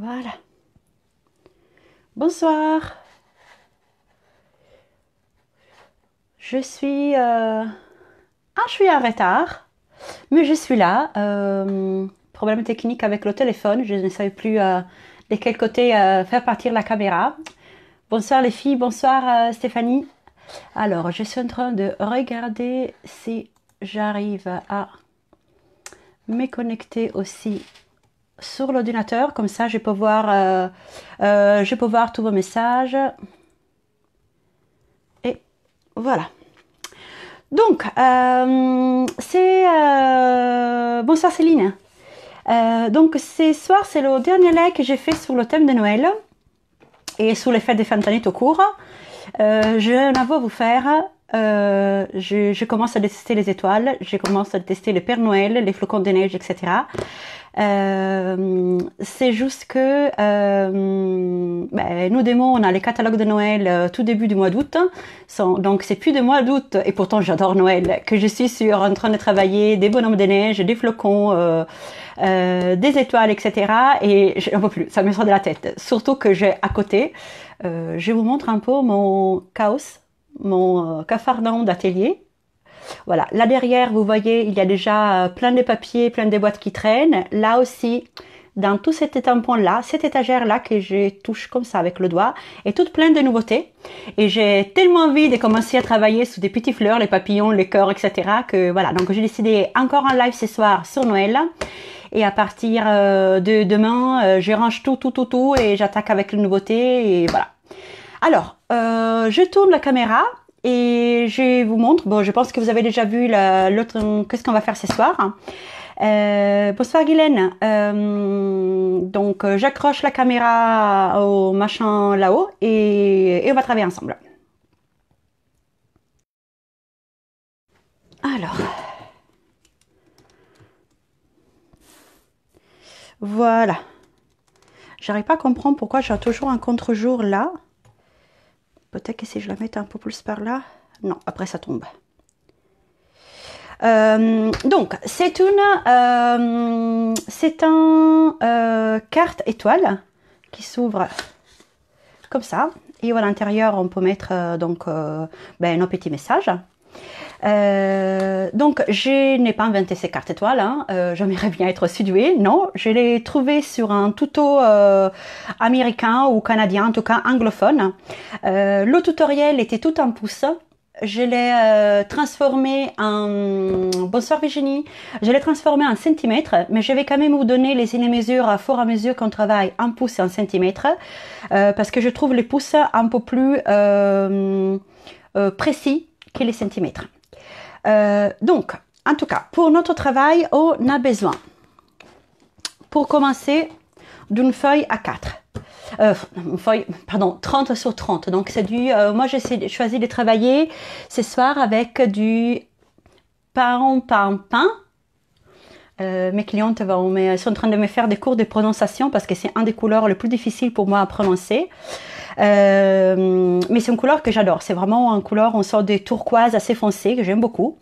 Voilà. Bonsoir. Je suis en retard, mais je suis là. Problème technique avec le téléphone. Je ne savais plus de quel côté faire partir la caméra. Bonsoir les filles. Bonsoir Stéphanie. Alors, je suis en train de regarder si j'arrive à me connecter aussi sur l'ordinateur. Comme ça, je peux voir tous vos messages. Et voilà. Donc, bonsoir Céline. Donc, ce soir, c'est le dernier live que j'ai fait sur le thème de Noël et sur les fêtes des Fantanettes au cours. J'ai un aveu à vous faire. Je commence à tester les étoiles, je commence à tester le Père Noël, les flocons de neige, etc. C'est juste que nous démons, on a les catalogues de Noël tout début du mois d'août. Donc c'est plus du mois d'août, et pourtant j'adore Noël, que je suis en train de travailler des bonhommes de neige, des flocons, des étoiles, etc. Et j'en peux plus, ça me sort de la tête. Surtout que j'ai à côté, je vous montre un peu mon chaos, mon cafarnaum d'atelier. Voilà, là derrière, vous voyez, il y a déjà plein de papiers, plein de boîtes qui traînent. Là aussi, dans tout cet tampon-là, cette étagère-là que je touche comme ça avec le doigt, est toute pleine de nouveautés. Et j'ai tellement envie de commencer à travailler sur des petites fleurs, les papillons, les cœurs, etc. que voilà, donc j'ai décidé encore un live ce soir sur Noël. Et à partir de demain, je range tout et j'attaque avec les nouveautés et voilà. Alors, je tourne la caméra et je vous montre. Bon, je pense que vous avez déjà vu l'autre. Qu'est-ce qu'on va faire ce soir? Bonsoir Guylaine. Donc, j'accroche la caméra au machin là-haut et on va travailler ensemble. Alors, voilà. J'arrive pas à comprendre pourquoi j'ai toujours un contre-jour là. Peut-être que si je la mets un peu plus par là. Non, après ça tombe. Donc, c'est un carte étoile qui s'ouvre comme ça. Et à l'intérieur, on peut mettre nos petits messages. Donc, je n'ai pas inventé ces cartes étoiles, hein. J'aimerais bien être aussi douée. Non, je l'ai trouvé sur un tuto américain ou canadien, en tout cas anglophone. Le tutoriel était tout en pouces. Je l'ai transformé en... Bonsoir Virginie. Je l'ai transformé en centimètres, mais je vais quand même vous donner les mesures à fur et à mesure qu'on travaille en pouces et en centimètres, parce que je trouve les pouces un peu plus précis que les centimètres. Donc, en tout cas, pour notre travail, on a besoin, pour commencer, d'une feuille A4. Une feuille, pardon, 30 sur 30. Donc, c'est du... moi, j'ai choisi de travailler ce soir avec du pain. Mes clientes sont en train de me faire des cours de prononciation parce que c'est un des couleurs les plus difficiles pour moi à prononcer. Mais c'est une couleur que j'adore. C'est vraiment une couleur, on sort des turquoises assez foncées que j'aime beaucoup.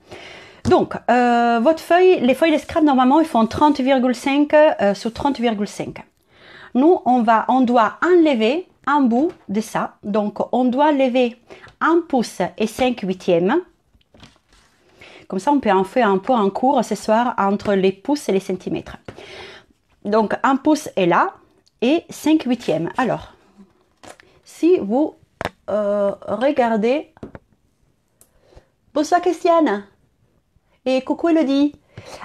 Donc, votre feuille, les feuilles de scrap, normalement, ils font 30,5 sur 30,5. Nous, on doit enlever un bout de ça. Donc, on doit lever 1 pouce et 5 huitièmes. Comme ça, on peut en faire un peu en cours ce soir entre les pouces et les centimètres. Donc, 1 pouce est là et 5 huitièmes. Alors, si vous regardez... Bonsoir Christiane. Et coucou Elodie.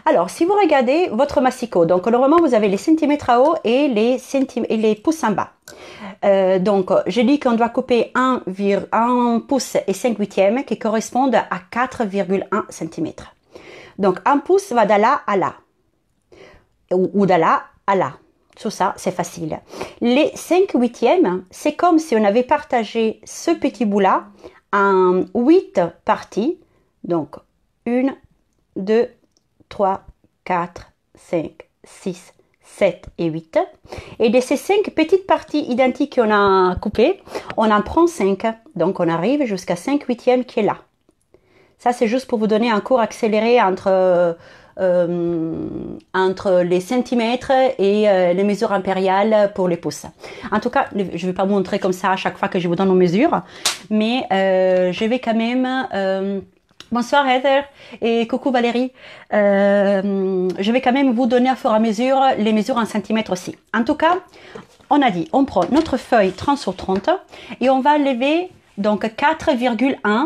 Alors, si vous regardez votre massicot, donc normalement vous avez les centimètres à haut et les pouces en bas. Donc, je dis qu'on doit couper 1 pouce et 5 huitièmes qui correspondent à 4,1 cm. Donc, 1 pouce va de là à là. Ou de là à là. Sur ça, c'est facile. Les 5 huitièmes, c'est comme si on avait partagé ce petit bout-là en 8 parties. Donc, 1, 2, 3, 4, 5, 6, 7 et 8. Et de ces 5 petites parties identiques qu'on a coupées, on en prend 5. Donc, on arrive jusqu'à 5 huitièmes qui est là. Ça, c'est juste pour vous donner un cours accéléré entre entre les centimètres et les mesures impériales pour les pouces. En tout cas, je ne vais pas vous montrer comme ça à chaque fois que je vous donne nos mesures, mais je vais quand même... bonsoir Heather et coucou Valérie. Je vais quand même vous donner à fur et à mesure les mesures en centimètres aussi. En tout cas, on a dit, on prend notre feuille 30 sur 30 et on va enlever donc 4,1.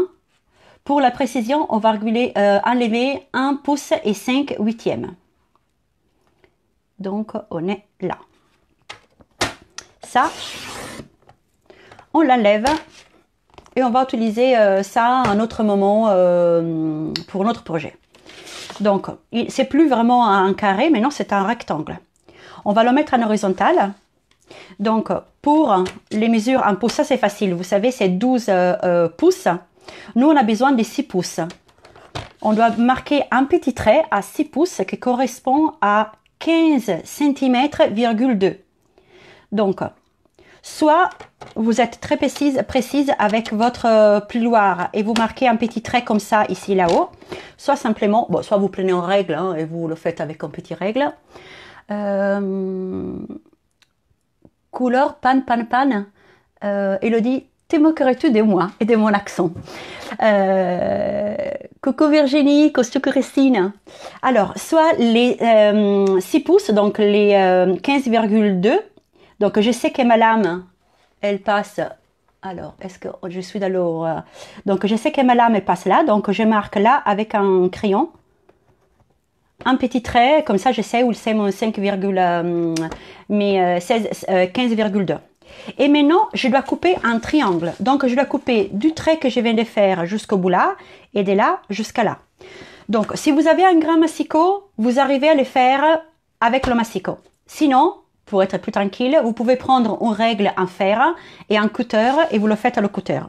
Pour la précision, on va enlever 1 pouce et 5 huitièmes. Donc, on est là. Ça, on l'enlève et on va utiliser ça à un autre moment pour notre projet. Donc, c'est plus vraiment un carré, maintenant c'est un rectangle. On va le mettre en horizontal. Donc, pour les mesures en pouces, ça c'est facile. Vous savez, c'est 12 pouces. Nous, on a besoin de 6 pouces. On doit marquer un petit trait à 6 pouces qui correspond à 15 cm,2. Donc, soit vous êtes très précise avec votre plioir et vous marquez un petit trait comme ça ici là-haut, soit simplement, bon, soit vous prenez en règle hein, et vous le faites avec un petit règle. Couleur pan. Elodie, te moquerais-tu de moi et de mon accent? Coucou Virginie, costu Christine. Alors, soit les 6 pouces, donc les 15,2. Donc, je sais que ma lame, elle passe... Alors, est-ce que je suis dans l'eau? Donc, je sais que ma lame, elle passe là. Donc, je marque là avec un crayon. Un petit trait, comme ça, je sais où c'est mon 15,2. Et maintenant, je dois couper un triangle. Donc, je dois couper du trait que je viens de faire jusqu'au bout là et de là jusqu'à là. Donc, si vous avez un grand massicot, vous arrivez à le faire avec le massicot. Sinon, pour être plus tranquille, vous pouvez prendre une règle en fer et un cutter et vous le faites à le cutter.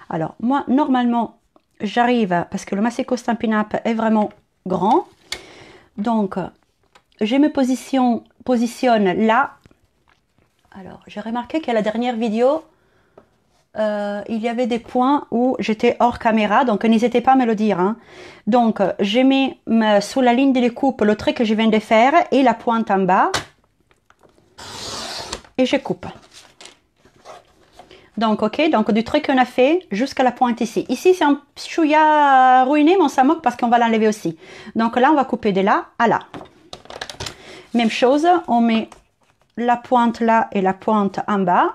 Alors, moi, normalement, j'arrive, parce que le massicot Stampin' Up est vraiment grand. Donc, je me positionne là. Alors, j'ai remarqué qu'à la dernière vidéo, il y avait des points où j'étais hors caméra, donc n'hésitez pas à me le dire. Hein. Donc, je mets sous la ligne de découpe le trait que je viens de faire et la pointe en bas. Et je coupe. Donc, ok, donc du trait qu'on a fait jusqu'à la pointe ici. Ici, c'est un chouïa ruiné, mais on s'en moque parce qu'on va l'enlever aussi. Donc là, on va couper de là à là. Même chose, on met la pointe là et la pointe en bas.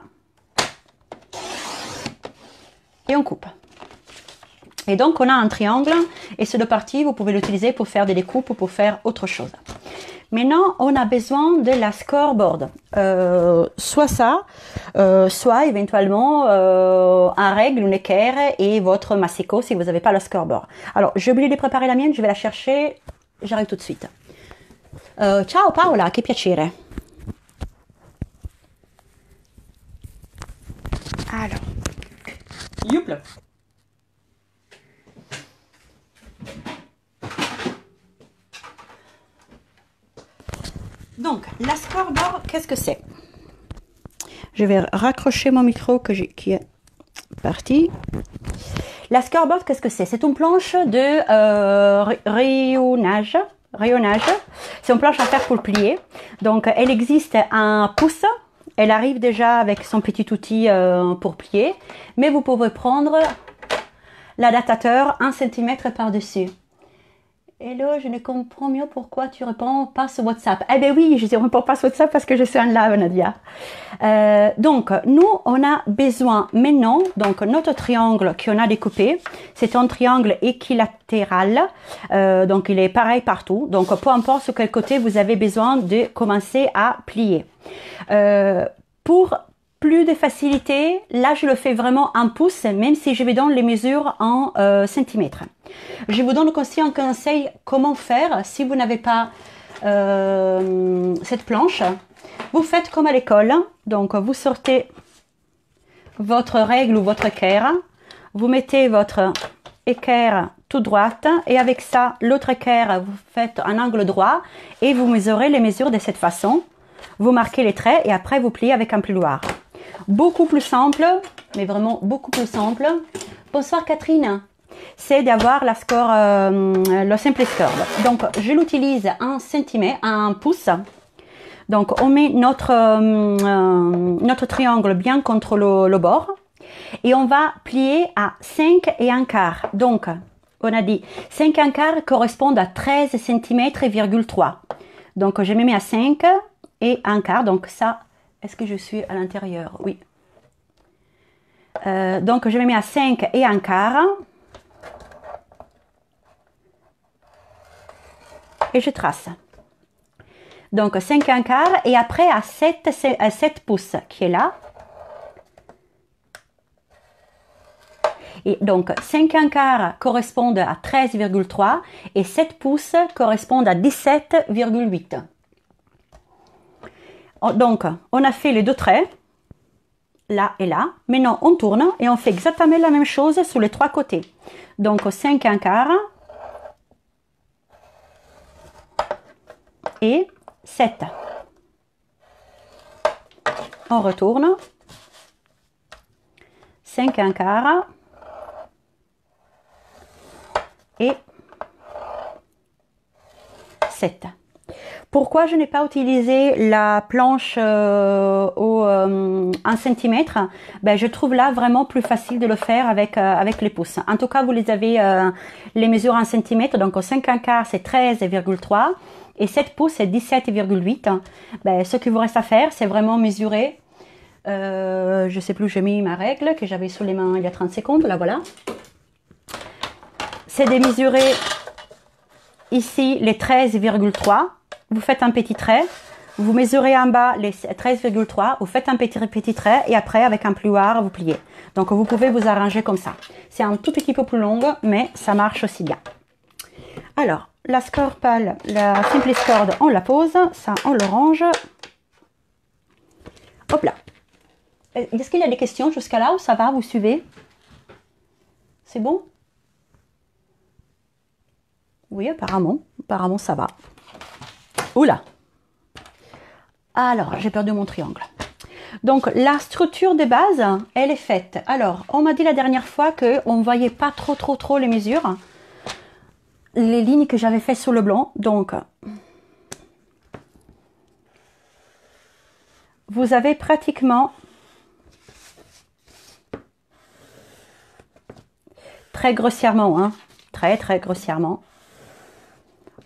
Et on coupe. Et donc, on a un triangle. Et cette partie, vous pouvez l'utiliser pour faire des découpes ou pour faire autre chose. Maintenant, on a besoin de la scoreboard. Soit ça, soit éventuellement un règle, une équerre et votre massicot si vous n'avez pas la scoreboard. Alors, j'ai oublié de préparer la mienne, je vais la chercher. J'arrive tout de suite. Ciao Paola, che piacere. Alors, youple. Donc, la scoreboard, qu'est-ce que c'est? Je vais raccrocher mon micro qui est parti. La scoreboard, qu'est-ce que c'est? C'est une planche de rayonnage. C'est une planche à faire pour plier. Donc, elle existe un pouce. Elle arrive déjà avec son petit outil pour plier. Mais vous pouvez prendre l'adaptateur 1 cm par-dessus. Hello, je ne comprends mieux pourquoi tu réponds pas sur WhatsApp. Eh bien oui, je ne réponds pas sur WhatsApp parce que je suis en live, Nadia. Donc, nous, on a besoin maintenant, donc notre triangle qu'on a découpé, c'est un triangle équilatéral, donc il est pareil partout. Donc, peu importe sur quel côté vous avez besoin de commencer à plier. Pour plus de facilité, là je le fais vraiment en pouces, même si je vais donner les mesures en centimètres. Je vous donne aussi un conseil comment faire si vous n'avez pas cette planche. Vous faites comme à l'école, donc vous sortez votre règle ou votre équerre, vous mettez votre équerre toute droite et avec ça, l'autre équerre, vous faites un angle droit et vous mesurez les mesures de cette façon. Vous marquez les traits et après vous pliez avec un plioir. Beaucoup plus simple, mais vraiment beaucoup plus simple. Bonsoir Catherine. c'est d'avoir la score, le simplest cord. Donc, je l'utilise en centimètres, en pouces. Donc, on met notre triangle bien contre le bord et on va plier à 5 et un quart. Donc, on a dit 5 et un quart correspondent à 13 cm,3. Donc, je me mets à 5 et un quart. Donc, ça, est-ce que je suis à l'intérieur? Oui. Donc, je me mets à 5 et un quart. Et je trace. Donc 5 et un quart et après à 7 pouces qui est là. Et donc 5 et un quart correspondent à 13,3 et 7 pouces correspondent à 17,8. Donc on a fait les deux traits, là et là. Maintenant on tourne et on fait exactement la même chose sur les trois côtés. Donc 5 et un quart et 7. On retourne. 5 et un quart. Et 7. Pourquoi je n'ai pas utilisé la planche en centimètres? Ben, je trouve là vraiment plus facile de le faire avec les pouces. En tout cas, vous les avez les mesures en centimètres. Donc, 5 et un quart, c'est 13,3 et 7 pouces, c'est 17,8. Ben, ce qu'il vous reste à faire, c'est vraiment mesurer. Je sais plus, j'ai mis ma règle que j'avais sous les mains il y a 30 secondes. Là, voilà. C'est de mesurer ici les 13,3. Vous faites un petit trait. Vous mesurez en bas les 13,3. Vous faites un petit trait et après, avec un plioir, vous pliez. Donc, vous pouvez vous arranger comme ça. C'est un tout petit peu plus long, mais ça marche aussi bien. Alors, la scorpale, la simplest cord, on la pose. Ça, on le range. Hop là. Est-ce qu'il y a des questions jusqu'à là ou ça va? Vous suivez? C'est bon? Oui, apparemment ça va. Oula. Alors, j'ai perdu mon triangle. Donc, la structure de base, elle est faite. Alors, on m'a dit la dernière fois qu'on ne voyait pas trop les mesures. Les lignes que j'avais faites sur le blanc. Donc, vous avez pratiquement très grossièrement, hein, très grossièrement,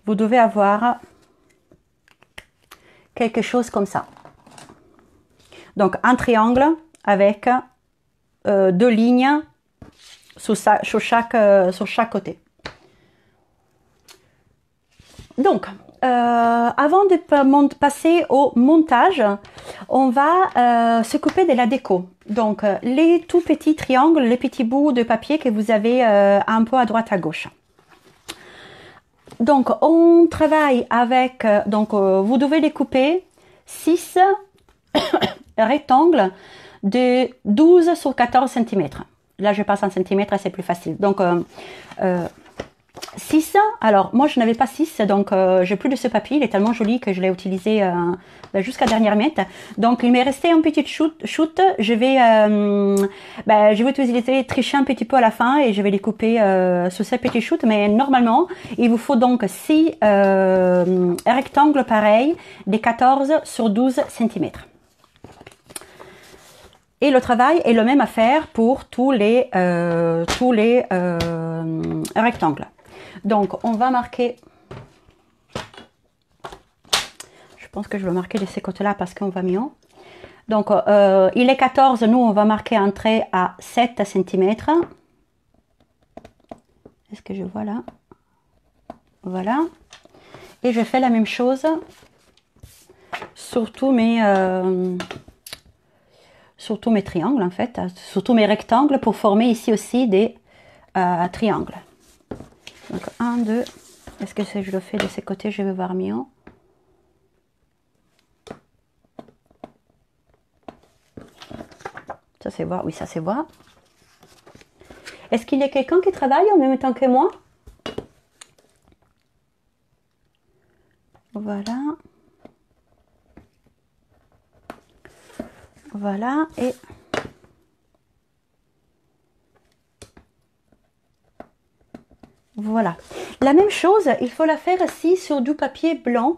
vous devez avoir quelque chose comme ça. Donc un triangle avec deux lignes sur chaque côté. Donc, avant de passer au montage, on va s'occuper de la déco. Donc, les tout petits triangles, les petits bouts de papier que vous avez un peu à droite à gauche. Donc, on travaille avec, vous devez découper 6 rectangles de 12 sur 14 cm. Là, je passe en centimètres, c'est plus facile. Donc, 6, alors moi je n'avais pas 6, donc j'ai plus de ce papier, il est tellement joli que je l'ai utilisé jusqu'à dernière minute. Donc il m'est resté une petite shoot, je vais utiliser, tricher un petit peu à la fin et je vais les couper sur cette petite shoot, mais normalement il vous faut donc 6 rectangles pareils, des 14 sur 12 cm. Et le travail est le même à faire pour tous les rectangles. Donc, on va marquer, je pense que je vais marquer de ces côtés-là parce qu'on va mieux. Donc, il est 14, nous, on va marquer un trait à 7 cm. Est-ce que je vois là? Voilà. Et je fais la même chose sur tous mes triangles, en fait, sur tous mes rectangles pour former ici aussi des triangles. Donc 1, 2, est-ce que je le fais de ces côtés, je vais voir mieux. Ça c'est voir, oui ça c'est voir. Est-ce qu'il y a quelqu'un qui travaille en même temps que moi? Voilà. Voilà et Voilà. La même chose, il faut la faire ici sur du papier blanc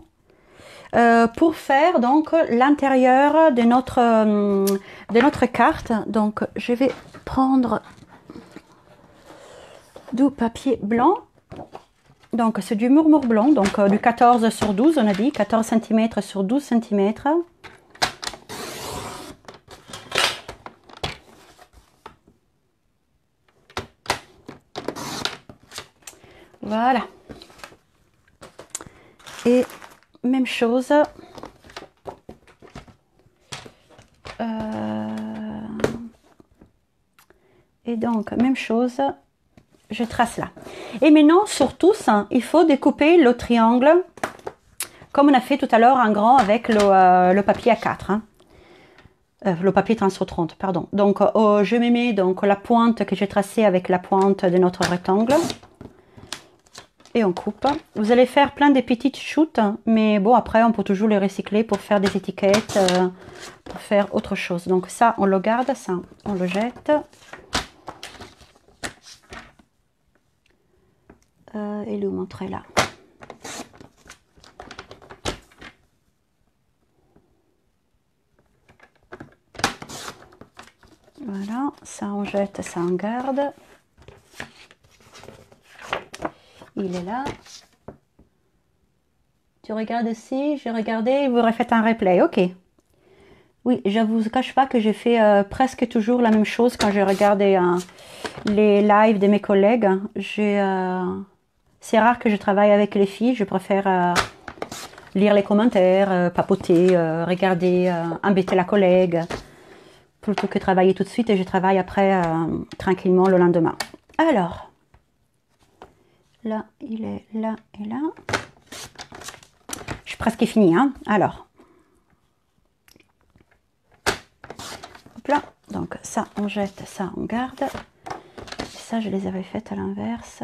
pour faire donc l'intérieur de notre carte. Donc, je vais prendre du papier blanc. Donc, c'est du murmure blanc, donc du 14 sur 12, on a dit, 14 cm sur 12 cm. Voilà. Et même chose. Et donc, même chose, je trace là. Et maintenant, sur tous, il faut découper le triangle, comme on a fait tout à l'heure en grand avec le papier A4. Hein. Le papier 30 sur 30, pardon. Donc, je me mets donc la pointe que j'ai tracée avec la pointe de notre rectangle. Et on coupe. Vous allez faire plein de petites shoots, mais bon, après, on peut toujours les recycler pour faire des étiquettes, pour faire autre chose. Donc ça, on le garde, ça, on le jette. Et le montrer là. Voilà, ça on jette, ça on garde. Il est là. Tu regardes ici, j'ai regardé, vous refaites un replay, ok. Oui, je ne vous cache pas que j'ai fait presque toujours la même chose quand j'ai regardé les lives de mes collègues. C'est rare que je travaille avec les filles, je préfère lire les commentaires, papoter, regarder, embêter la collègue, plutôt que travailler tout de suite et je travaille après tranquillement le lendemain. Alors, là, il est là et là. Je suis presque fini, hein. Alors, hop là. Donc ça, on jette, ça, on garde. Ça, je les avais faites à l'inverse.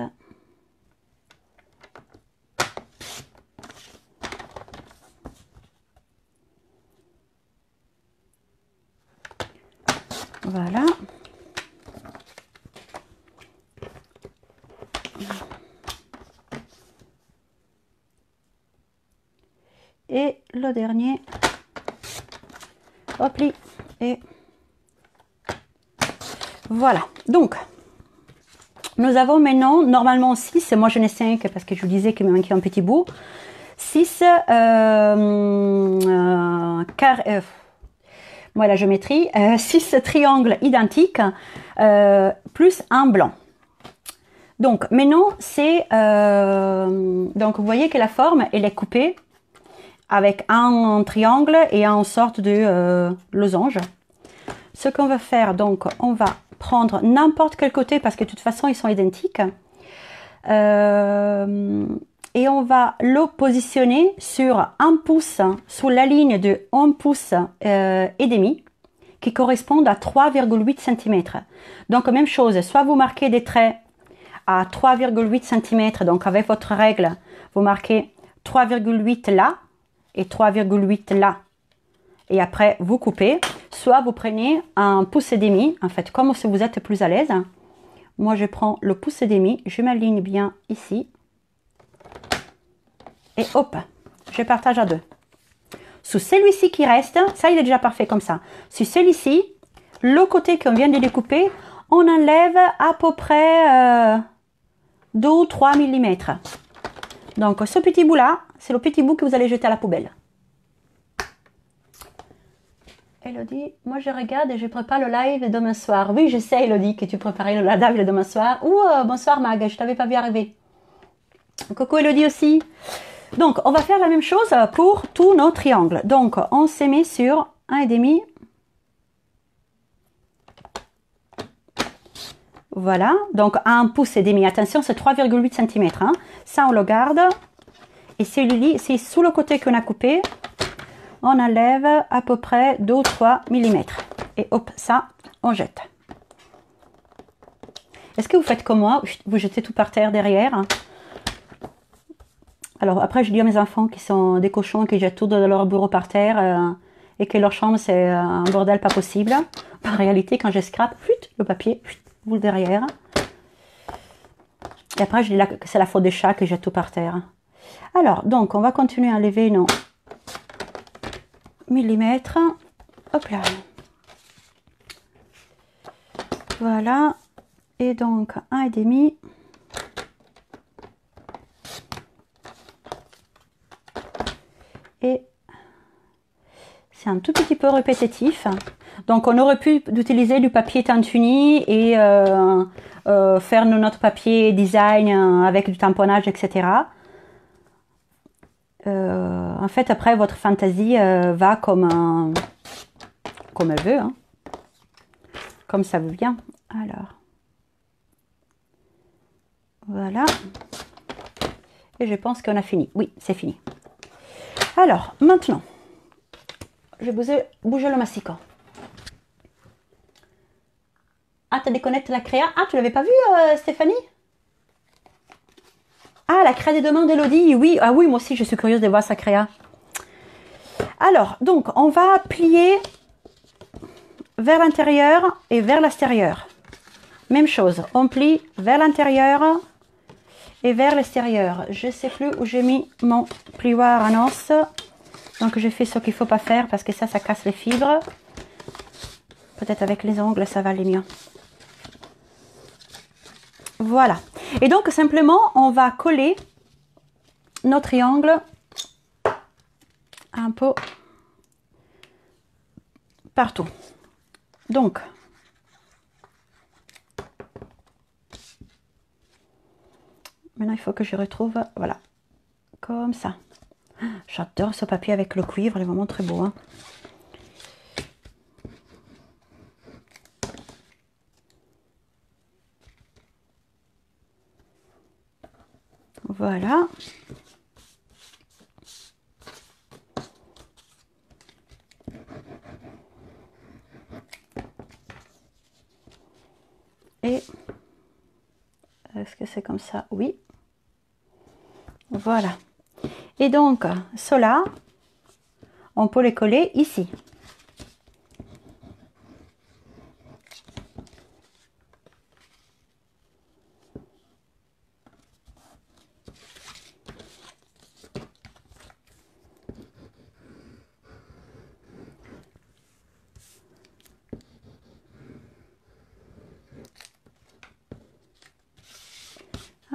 Voilà. Et le dernier, hop là, et voilà. Donc, nous avons maintenant, normalement 6, moi j'en ai 5 parce que je vous disais qu'il me manquait un petit bout. 6 moi la géométrie, 6 triangles identiques plus un blanc. Donc maintenant c'est donc vous voyez que la forme elle est coupée avec un triangle et une sorte de losange. Ce qu'on va faire, donc on va prendre n'importe quel côté parce que de toute façon ils sont identiques et on va le positionner sur 1 pouce sous la ligne de 1 pouce et demi qui correspondent à 3,8 cm. Donc même chose, soit vous marquez des traits à 3,8 cm, donc avec votre règle vous marquez 3,8 là et 3,8 là et après vous coupez, soit vous prenez 1 pouce et demi, en fait comme si vous êtes plus à l'aise. Moi je prends le pouce et demi, je m'aligne bien ici et hop, je partage à 2. Sous celui-ci qui reste, ça il est déjà parfait comme ça. Sur celui-ci, le côté qu'on vient de découper, on enlève à peu près 2 ou 3 mm. Donc ce petit bout là, c'est le petit bout que vous allez jeter à la poubelle. Elodie, moi je regarde et je prépare le live demain soir. Oui, je sais Elodie que tu préparais le live demain soir. Bonsoir Mag, je t'avais pas vu arriver. Coucou Elodie aussi. Donc on va faire la même chose pour tous nos triangles. Donc on se met sur 1,5. Voilà, donc 1 pouce et demi. Attention, c'est 3,8 cm. Hein. Ça, on le garde. Et celui-là, c'est sous le côté qu'on a coupé. On enlève à peu près 2 ou 3 mm. Et hop, ça, on jette. Est-ce que vous faites comme moi? Vous jetez tout par terre derrière? Alors après, je dis à mes enfants qui sont des cochons, qui jettent tout dans leur bureau par terre et que leur chambre, c'est un bordel pas possible. En réalité, quand je scrape, le papier, vous derrière. Et après, je dis là que c'est la faute des chats que j'ai tout par terre. Alors, donc, on va continuer à lever nos millimètres. Hop là. Voilà. Et donc, 1,5. Et c'est un tout petit peu répétitif. Donc, on aurait pu utiliser du papier Tintuni et faire notre papier design avec du tamponnage, etc. En fait, après, votre fantaisie va comme elle veut, hein. Comme ça vous vient. Alors, voilà. Et je pense qu'on a fini. Oui, c'est fini. Alors, maintenant, je vais bouger le massicot. Ah, tu déconnectes la créa. Ah, tu l'avais pas vu, Stéphanie? Ah, la créa des demandes d'Elodie. Oui, ah oui, moi aussi, je suis curieuse de voir sa créa. Alors, donc, on va plier vers l'intérieur et vers l'extérieur. Même chose, on plie vers l'intérieur et vers l'extérieur. Je ne sais plus où j'ai mis mon plioir en os. Donc, je fais ce qu'il ne faut pas faire parce que ça casse les fibres. Peut-être avec les ongles, ça va aller mieux. Voilà. Et donc, simplement, on va coller nos triangles un peu partout. Donc, maintenant, il faut que je retrouve, voilà, comme ça. J'adore ce papier avec le cuivre, il est vraiment très beau, hein. Voilà. Et est-ce que c'est comme ça? Oui. Voilà. Et donc, cela, on peut les coller ici.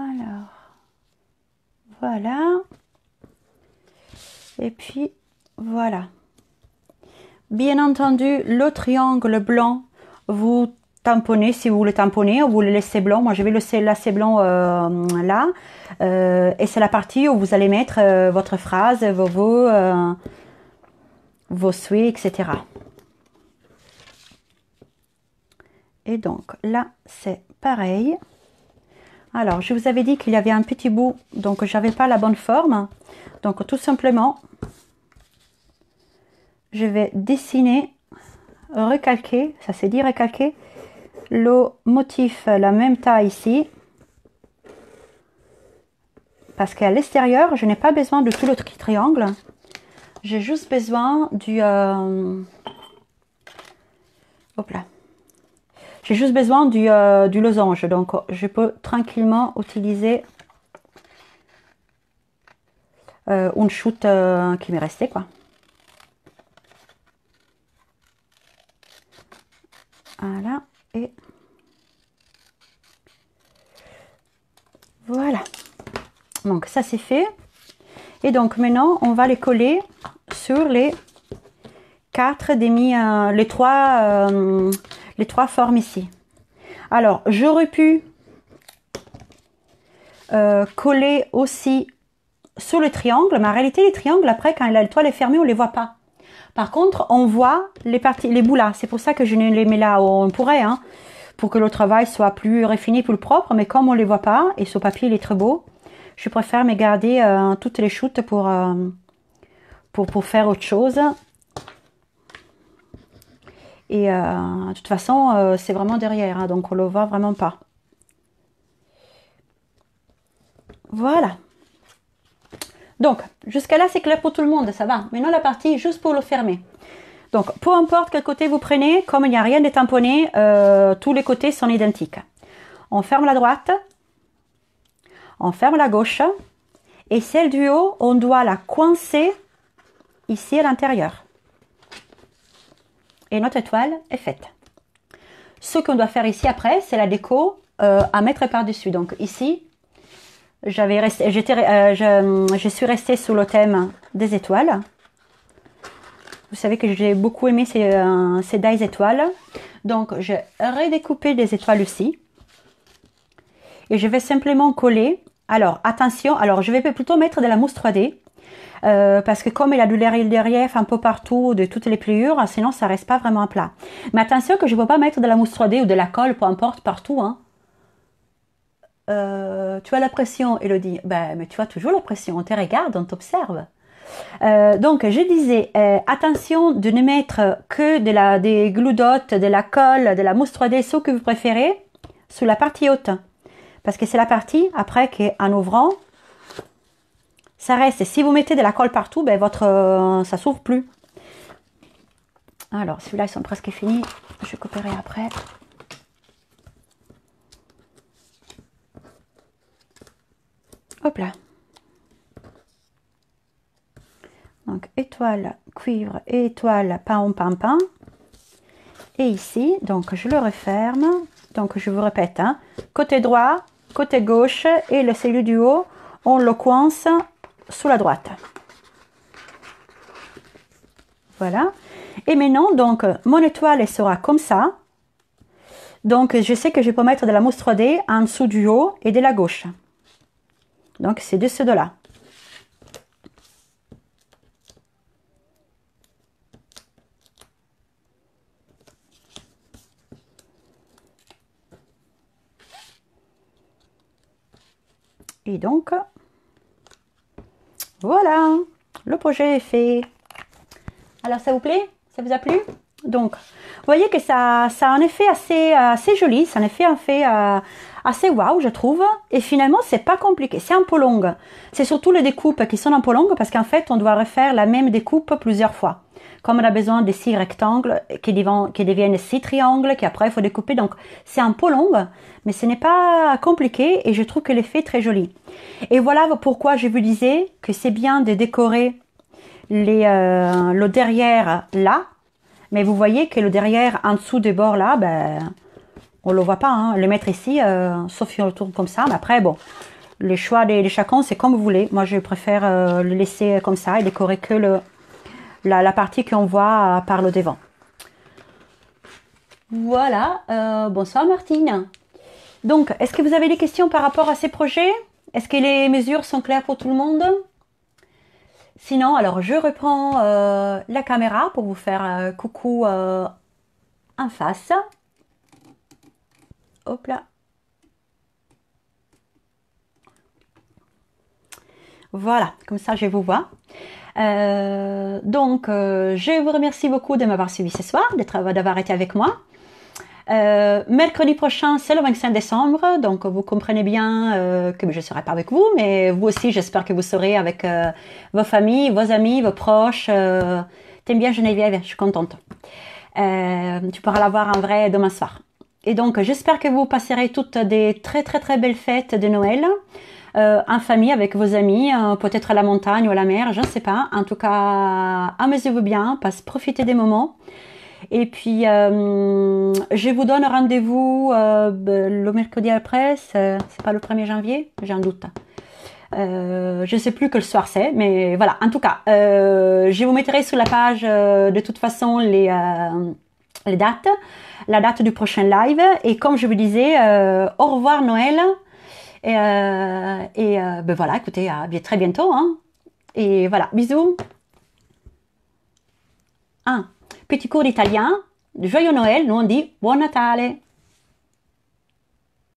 Alors, voilà. Et puis, voilà. Bien entendu, le triangle blanc, vous tamponnez si vous le tamponnez ou vous le laissez blanc. Moi, je vais le laisser blanc là. Et c'est la partie où vous allez mettre votre phrase, vos souhaits, etc. Et donc, là, c'est pareil. Alors, je vous avais dit qu'il y avait un petit bout, donc je n'avais pas la bonne forme. Donc, tout simplement, je vais dessiner, recalquer, ça c'est dit recalquer, le motif, la même taille ici. Parce qu'à l'extérieur, je n'ai pas besoin de tout le triangle. J'ai juste besoin du... hop là. J'ai juste besoin du losange, donc je peux tranquillement utiliser une chute qui m'est restée, quoi. Voilà, et voilà. Donc ça c'est fait. Et donc maintenant, on va les coller sur les 4 demi, les trois formes ici. Alors, j'aurais pu coller aussi sur le triangle, mais en réalité, les triangles, après, quand la toile est fermée, on ne les voit pas. Par contre, on voit les parties, les bouts là. C'est pour ça que je ne les mets là. On pourrait, hein, pour que le travail soit plus raffiné, plus propre, mais comme on ne les voit pas, et ce papier, il est très beau, je préfère me garder toutes les shoots pour faire autre chose. Et de toute façon, c'est vraiment derrière, hein, donc on ne le voit vraiment pas. Voilà. Donc, jusqu'à là, c'est clair pour tout le monde, ça va. Maintenant, la partie juste pour le fermer. Donc, peu importe quel côté vous prenez, comme il n'y a rien de tamponné, tous les côtés sont identiques. On ferme la droite. On ferme la gauche et celle du haut, on doit la coincer ici à l'intérieur. Et notre étoile est faite. Ce qu'on doit faire ici après, c'est la déco à mettre par-dessus. Donc ici, je suis restée sous le thème des étoiles. Vous savez que j'ai beaucoup aimé ces dies étoiles. Donc, j'ai redécoupé des étoiles aussi. Et je vais simplement coller. Alors, attention. Alors, je vais plutôt mettre de la mousse 3D. Parce que comme il a du relief un peu partout, de toutes les pliures, sinon ça reste pas vraiment à plat. Mais attention que je ne peux pas mettre de la mousse 3D ou de la colle, peu importe, partout. Hein. Tu as la pression, Elodie. Ben, mais tu as toujours la pression. On te regarde, on t'observe. Donc, je disais, attention de ne mettre que des glue dots, de la colle, de la mousse 3D, ce que vous préférez, sous la partie haute. Parce que c'est la partie, après, qu'en ouvrant, ça reste. Et si vous mettez de la colle partout, ben ça s'ouvre plus. Alors, celui-là, ils sont presque finis. Je couperai après. Hop là. Donc, étoile, cuivre et étoile, pain. Et ici, donc, je le referme. Donc, je vous répète, hein, côté droit, côté gauche et celui du haut, on le coince sous la droite. Voilà. Et maintenant, donc, mon étoile elle sera comme ça. Donc, je sais que je peux mettre de la mousse 3D en dessous du haut et de la gauche. Donc, c'est de ceux deux-là. Et donc, voilà, le projet est fait. Alors, ça vous plaît? Ça vous a plu? Donc, vous voyez que ça a un effet assez joli, ça a un effet assez waouh, je trouve. Et finalement, c'est pas compliqué, c'est un peu long. C'est surtout les découpes qui sont un peu longues parce qu'en fait, on doit refaire la même découpe plusieurs fois. Comme on a besoin de 6 rectangles qui deviennent 6 triangles, qu'après il faut découper. Donc, c'est un peu long, mais ce n'est pas compliqué et je trouve que l'effet est très joli. Et voilà pourquoi je vous disais que c'est bien de décorer le derrière là. Mais vous voyez que le derrière en dessous des bords là, ben, on le voit pas. Hein. Le mettre ici, sauf si on le tourne comme ça. Mais après, bon, le choix de chacun, c'est comme vous voulez. Moi, je préfère le laisser comme ça et décorer que la partie qu'on voit par le devant. Voilà. Bonsoir Martine. Donc, est-ce que vous avez des questions par rapport à ces projets? Est-ce que les mesures sont claires pour tout le monde? Sinon, alors je reprends la caméra pour vous faire coucou en face. Hop là. Voilà, comme ça je vous vois. Donc, je vous remercie beaucoup de m'avoir suivi ce soir, d'avoir été avec moi. Mercredi prochain, c'est le 25 décembre, donc vous comprenez bien que je ne serai pas avec vous, mais vous aussi, j'espère que vous serez avec vos familles, vos amis, vos proches. T'aimes bien Geneviève, je suis contente. Tu pourras la voir en vrai demain soir. Et donc, j'espère que vous passerez toutes des très très très belles fêtes de Noël en famille avec vos amis, peut-être à la montagne ou à la mer, je ne sais pas. En tout cas, amusez-vous bien, profitez des moments. Et puis, je vous donne rendez-vous le mercredi après, c'est pas le 1er janvier, j'ai un doute. Je sais plus quel soir c'est, mais voilà. En tout cas, je vous mettrai sur la page de toute façon les dates, la date du prochain live. Et comme je vous disais, au revoir Noël. Et ben voilà, écoutez, à très bientôt. Hein. Et voilà, bisous. Petit cours d'italien, joyeux Noël, nous on dit Buon Natale.